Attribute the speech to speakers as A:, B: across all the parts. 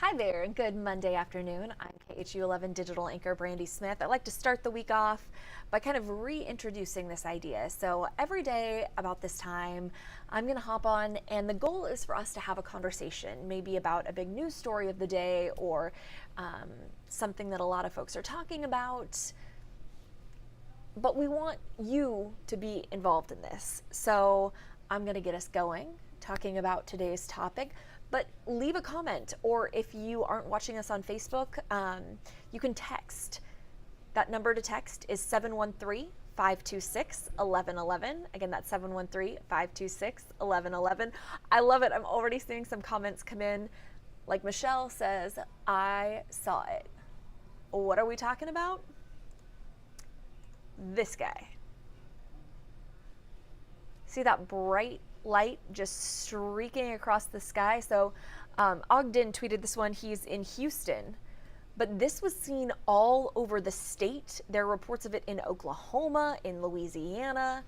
A: Hi there, and good Monday afternoon. I'm KHOU 11 digital anchor Brandi Smith. I'd like to start the week off by kind of reintroducing this idea. So every day about this time, I'm going to hop on, and the goal is for us to have a conversation, maybe about a big news story of the day or something that a lot of folks are talking about. But we want you to be involved in this. So I'm going to get us going, talking about today's topic. But leave a comment, or if you aren't watching us on Facebook, you can text. That number to text is 713-526-1111. Again, that's 713-526-1111. I love it. I'm already seeing some comments come in. Like Michelle says, I saw it. What are we talking about? This guy. See that bright light just streaking across the sky? So Ogden tweeted this one. He's in Houston, but this was seen all over the state. There are reports of it in Oklahoma, in Louisiana.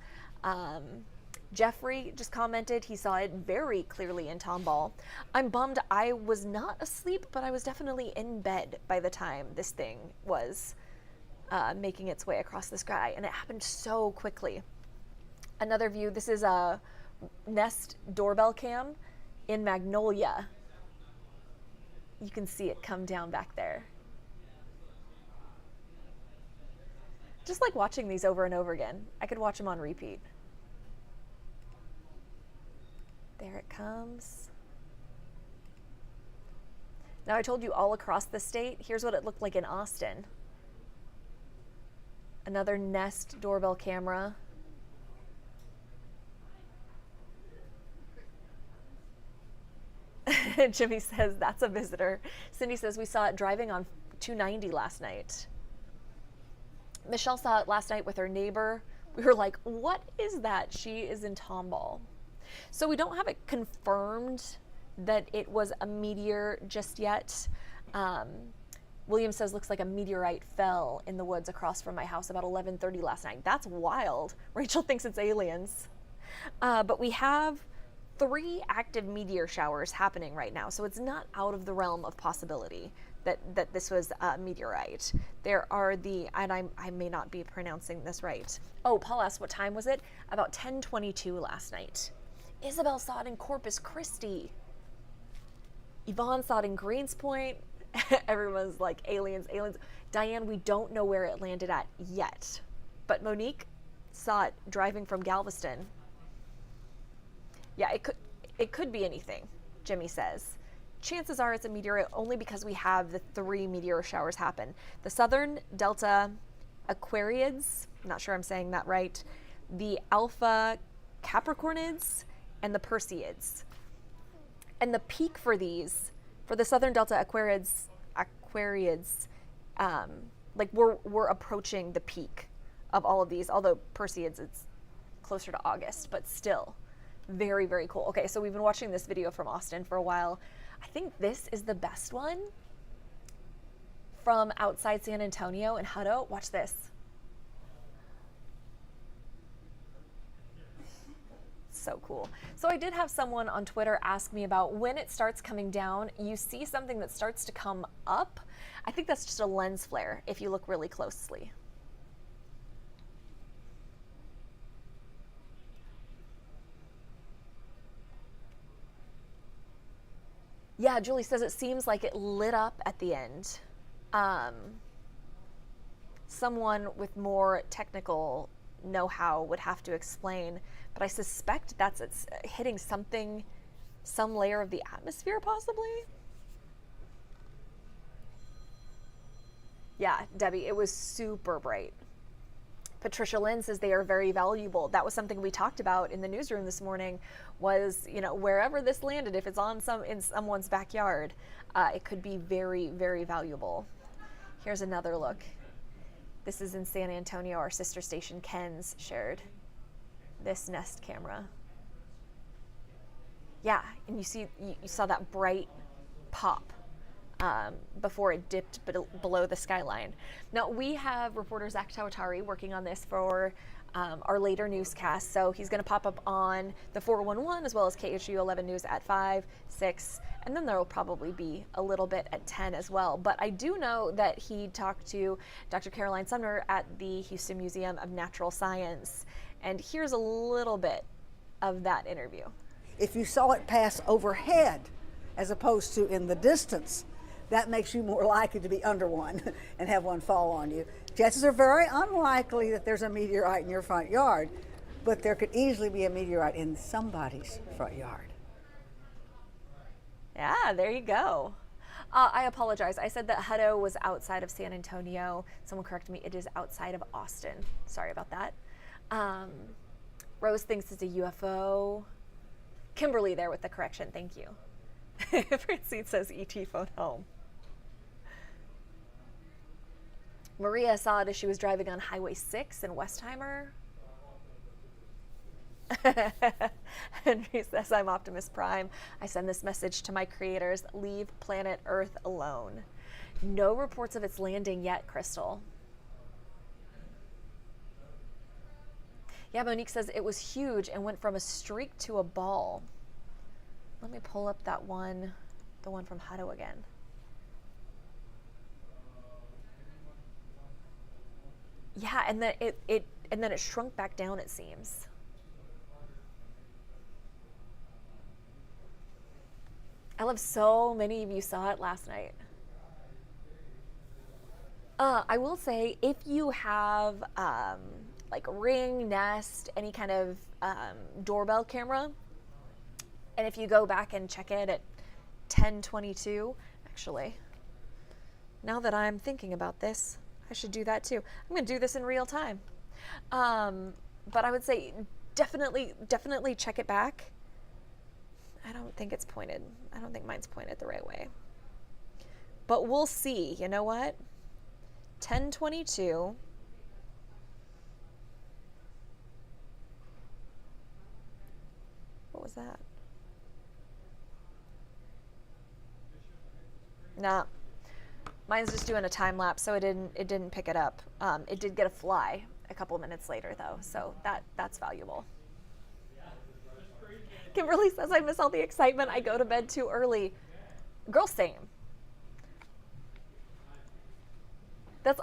A: Jeffrey just commented he saw it very clearly in Tomball. I'm bummed I was not asleep, but I was definitely in bed by the time this thing was making its way across the sky, and it happened so quickly. Another view, this is a Nest doorbell cam in Magnolia. You can see it come down back there. Just like watching these over and over again. I could watch them on repeat. There it comes. Now I told you all across the state. Here's what it looked like in Austin. Another Nest doorbell camera. Jimmy says that's a visitor. Cindy says we saw it driving on 290 last night. Michelle saw it last night with her neighbor. We were like, what is that? She is in Tomball. So we don't have it confirmed that it was a meteor just yet. William says looks like a meteorite fell in the woods across from my house about 11:30 last night. That's wild. Rachel thinks it's aliens. But we have 3 active meteor showers happening right now, so it's not out of the realm of possibility that this was a meteorite. There are and I may not be pronouncing this right. Oh, Paul asked what time was it? About 10:22 last night. Isabel saw it in Corpus Christi. Yvonne saw it in Greenspoint. Everyone's like, aliens, aliens. Diane, we don't know where it landed at yet, but Monique saw it driving from Galveston. Yeah, it could be anything, Jimmy says. Chances are it's a meteor only because we have the 3 meteor showers happen. The Southern Delta Aquariids, not sure I'm saying that right, the Alpha Capricornids, and the Perseids. And the peak for these, for the Southern Delta Aquariids, like we're approaching the peak of all of these, although Perseids, it's closer to August, but still. Very, very cool. Okay, so we've been watching this video from Austin for a while. I think this is the best one from outside San Antonio and Hutto. Watch this. So cool. So I did have someone on Twitter ask me about when it starts coming down, you see something that starts to come up. I think that's just a lens flare if you look really closely. Yeah, Julie says it seems like it lit up at the end. Someone with more technical know-how would have to explain, but I suspect it's hitting something, some layer of the atmosphere possibly. Yeah, Debbie, it was super bright. Patricia Lynn says they are very valuable. That was something we talked about in the newsroom this morning, was, wherever this landed, if it's in someone's backyard, it could be very, very valuable. Here's another look. This is in San Antonio. Our sister station Ken's shared this Nest camera. Yeah, and you saw that bright pop before it dipped below the skyline. Now, we have reporter Zach Tawatari working on this for our later newscasts. So he's going to pop up on the 411 as well as KHOU 11 News at 5, 6, and then there will probably be a little bit at 10 as well. But I do know that he talked to Dr. Caroline Sumner at the Houston Museum of Natural Science. And here's a little bit of that interview.
B: If you saw it pass overhead as opposed to in the distance, that makes you more likely to be under one and have one fall on you. Chances are very unlikely that there's a meteorite in your front yard, but there could easily be a meteorite in somebody's front yard.
A: Yeah, there you go. I apologize. I said that Hutto was outside of San Antonio. Someone corrected me. It is outside of Austin. Sorry about that. Rose thinks it's a UFO. Kimberly there with the correction. Thank you. Francine says ET phone home. Maria saw it as she was driving on Highway 6 in Westheimer. Henry says, I'm Optimus Prime. I send this message to my creators. Leave planet Earth alone. No reports of its landing yet, Crystal. Yeah, Monique says it was huge and went from a streak to a ball. Let me pull up that one, the one from Hutto again. Yeah, and then it shrunk back down, it seems. I love so many of you saw it last night. I will say, if you have like Ring, Nest, any kind of doorbell camera, and if you go back and check it at 10:22, actually, now that I'm thinking about this, I should do that too. I'm going to do this in real time. But I would say definitely check it back. I don't think it's pointed. I don't think mine's pointed the right way. But we'll see. You know what? 10:22. What was that? Nah. Mine's just doing a time lapse, so it didn't pick it up. It did get a fly a couple minutes later though, so that's valuable. Kimberly says, I miss all the excitement. I go to bed too early. Girl, same.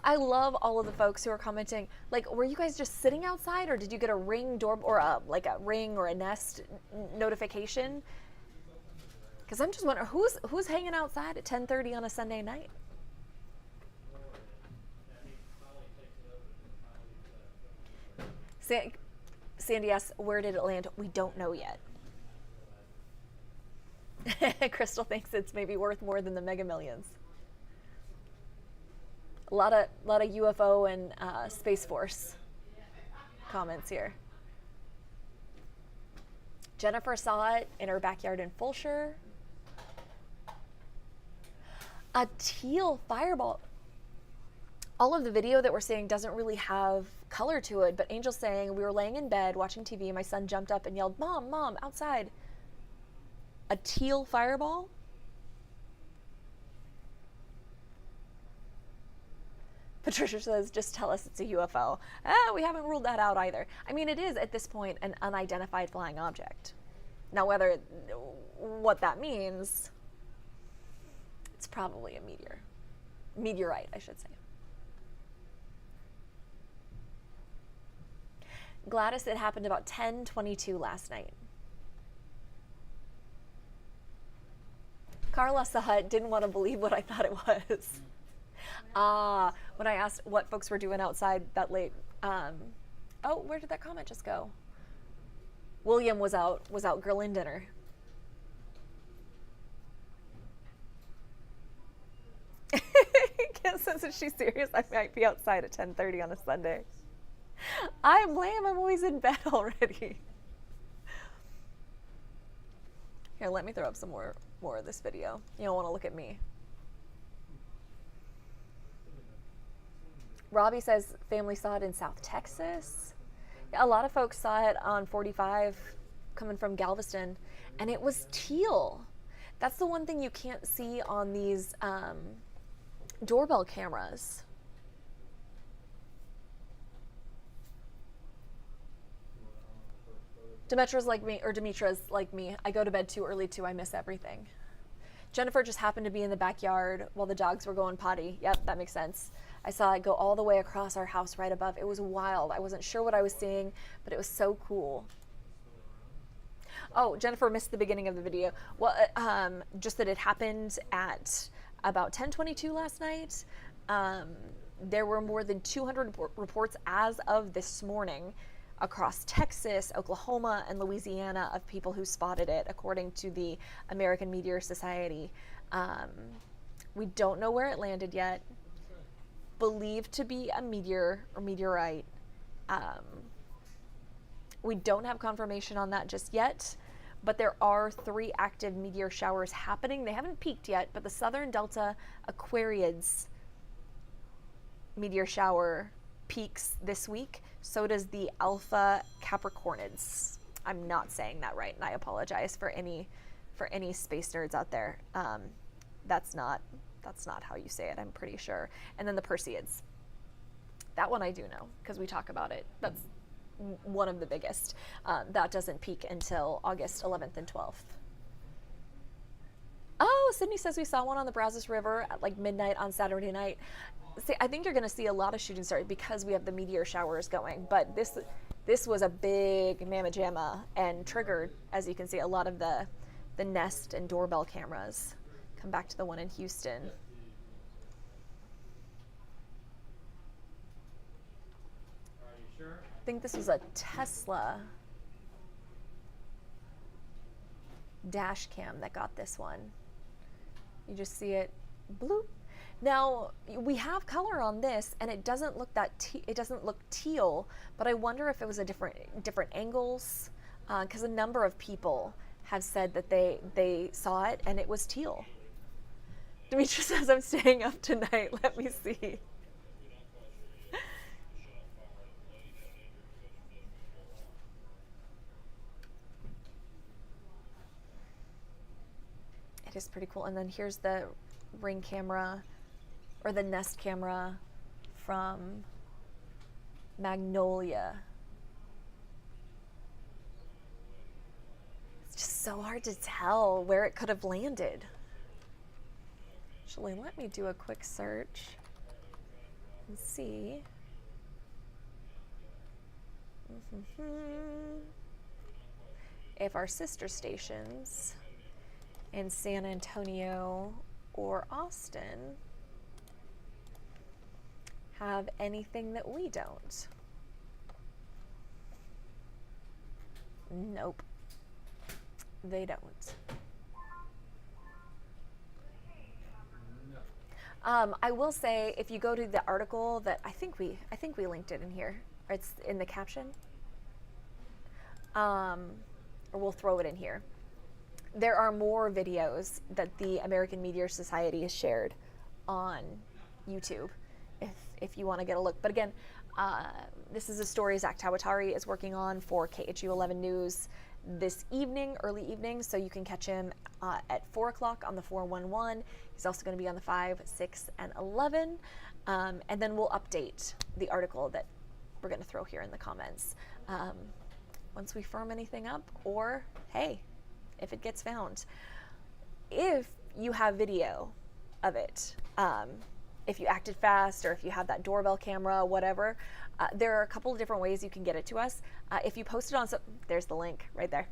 A: I love all of the folks who are commenting. Like, were you guys just sitting outside, or did you get a Ring door or a Ring or a Nest notification? Because I'm just wondering who's hanging outside at 10:30 on a Sunday night. Sandy asks, where did it land? We don't know yet. Crystal thinks it's maybe worth more than the Mega Millions. A lot of UFO and Space Force comments here. Jennifer saw it in her backyard in Fulshire. A teal fireball. All of the video that we're seeing doesn't really have color to it, but Angel's saying, we were laying in bed watching TV, my son jumped up and yelled, Mom, Mom, outside. A teal fireball? Patricia says, just tell us it's a UFO. We haven't ruled that out either. I mean, it is at this point an unidentified flying object. Now, what that means, it's probably a meteorite, I should say. Gladys, it happened about 10:22 last night. Carla saw it, didn't want to believe what I thought it was. When I asked what folks were doing outside that late. Oh, where did that comment just go? William was out grilling dinner. Kim says, is she serious? I might be outside at 10:30 on a Sunday. I'm lame. I'm always in bed already. Here, let me throw up some more of this video. You don't want to look at me. Robbie says family saw it in South Texas. A lot of folks saw it on 45 coming from Galveston, and it was teal. That's the one thing you can't see on these doorbell cameras. Demetra's like me, or Demetra's like me. I go to bed too early too. I miss everything. Jennifer just happened to be in the backyard while the dogs were going potty. Yep, that makes sense. I saw it go all the way across our house right above. It was wild. I wasn't sure what I was seeing, but it was so cool. Oh, Jennifer missed the beginning of the video. Well, just that it happened at about 10:22 last night. There were more than 200 reports as of this morning across Texas, Oklahoma, and Louisiana of people who spotted it, according to the American Meteor Society. We don't know where it landed yet. Believed to be a meteor or meteorite. We don't have confirmation on that just yet, but there are 3 active meteor showers happening. They haven't peaked yet, but the Southern Delta Aquariids meteor shower peaks this week. So does the Alpha Capricornids. I'm not saying that right, and I apologize for any space nerds out there. That's not how you say it, I'm pretty sure. And then the Perseids. That one I do know because we talk about it. That's one of the biggest. That doesn't peak until August 11th and 12th. Oh, Sydney says we saw one on the Brazos River at like midnight on Saturday night. See, I think you're going to see a lot of shooting stars because we have the meteor showers going. But this was a big mamma jamma and triggered, as you can see, a lot of the Nest and doorbell cameras. Come back to the one in Houston.
C: Are you sure?
A: I think this was a Tesla dash cam that got this one. You just see it bloop. Now we have color on this, and it doesn't look it doesn't look teal, but I wonder if it was a different angles, because a number of people have said that they saw it and it was teal. Demetra says I'm staying up tonight. Let me see. It is pretty cool. And then here's the Ring camera, or the Nest camera from Magnolia. It's just so hard to tell where it could have landed. Actually, let me do a quick search and see. If our sister stations in San Antonio or Austin have anything that we don't. Nope, they don't. I will say, if you go to the article that I think we linked it in here, or it's in the caption, or we'll throw it in here. There are more videos that the American Meteor Society has shared on YouTube if you want to get a look. But again, this is a story Zach Tawatari is working on for KHOU 11 News this evening, early evening, so you can catch him at 4 o'clock on the 411. He's also going to be on the 5, 6, and 11. And then we'll update the article that we're going to throw here in the comments once we firm anything up, or hey, if it gets found. If you have video of it, if you acted fast, or if you have that doorbell camera, whatever, there are a couple of different ways you can get it to us. If you post it on, there's the link right there.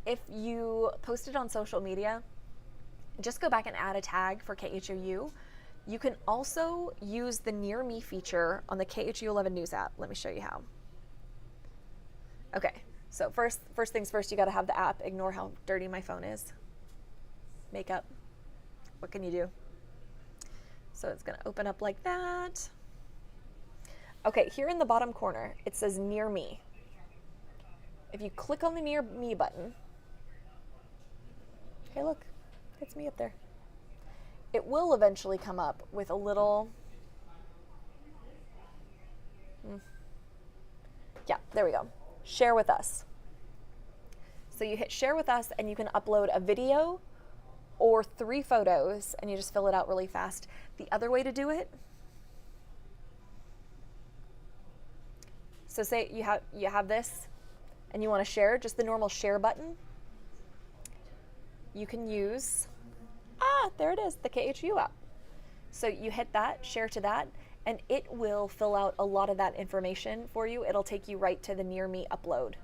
A: If you post it on social media, just go back and add a tag for KHOU. You can also use the Near Me feature on the KHOU 11 News app. Let me show you how. Okay, so first things first, you gotta have the app. Ignore how dirty my phone is. Makeup, what can you do? So it's gonna open up like that. Okay, here in the bottom corner, it says Near Me. If you click on the Near Me button, hey look, it's me up there. It will eventually come up with a little, yeah, there we go. Share with us. So you hit share with us, and you can upload a video or 3 photos, and you just fill it out really fast. The other way to do it, so say you have this, and you want to share, just the normal share button, you can use, there it is, the KHOU app. So you hit that, share to that, and it will fill out a lot of that information for you. It'll take you right to the Near Me upload.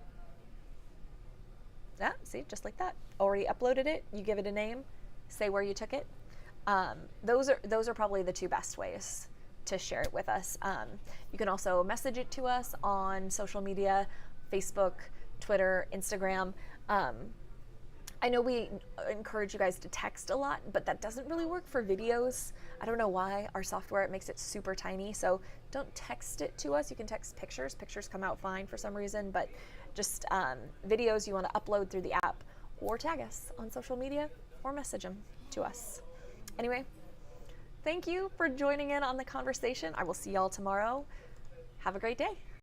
A: Yeah, see, just like that. Already uploaded it, you give it a name, say where you took it. Those are probably the two best ways to share it with us. You can also message it to us on social media, Facebook, Twitter, Instagram. I know we encourage you guys to text a lot, but that doesn't really work for videos. I don't know why. Our software, it makes it super tiny, so don't text it to us. You can text pictures. Pictures come out fine for some reason, but just videos you want to upload through the app, or tag us on social media, or message them to us. Anyway, thank you for joining in on the conversation. I will see y'all tomorrow. Have a great day.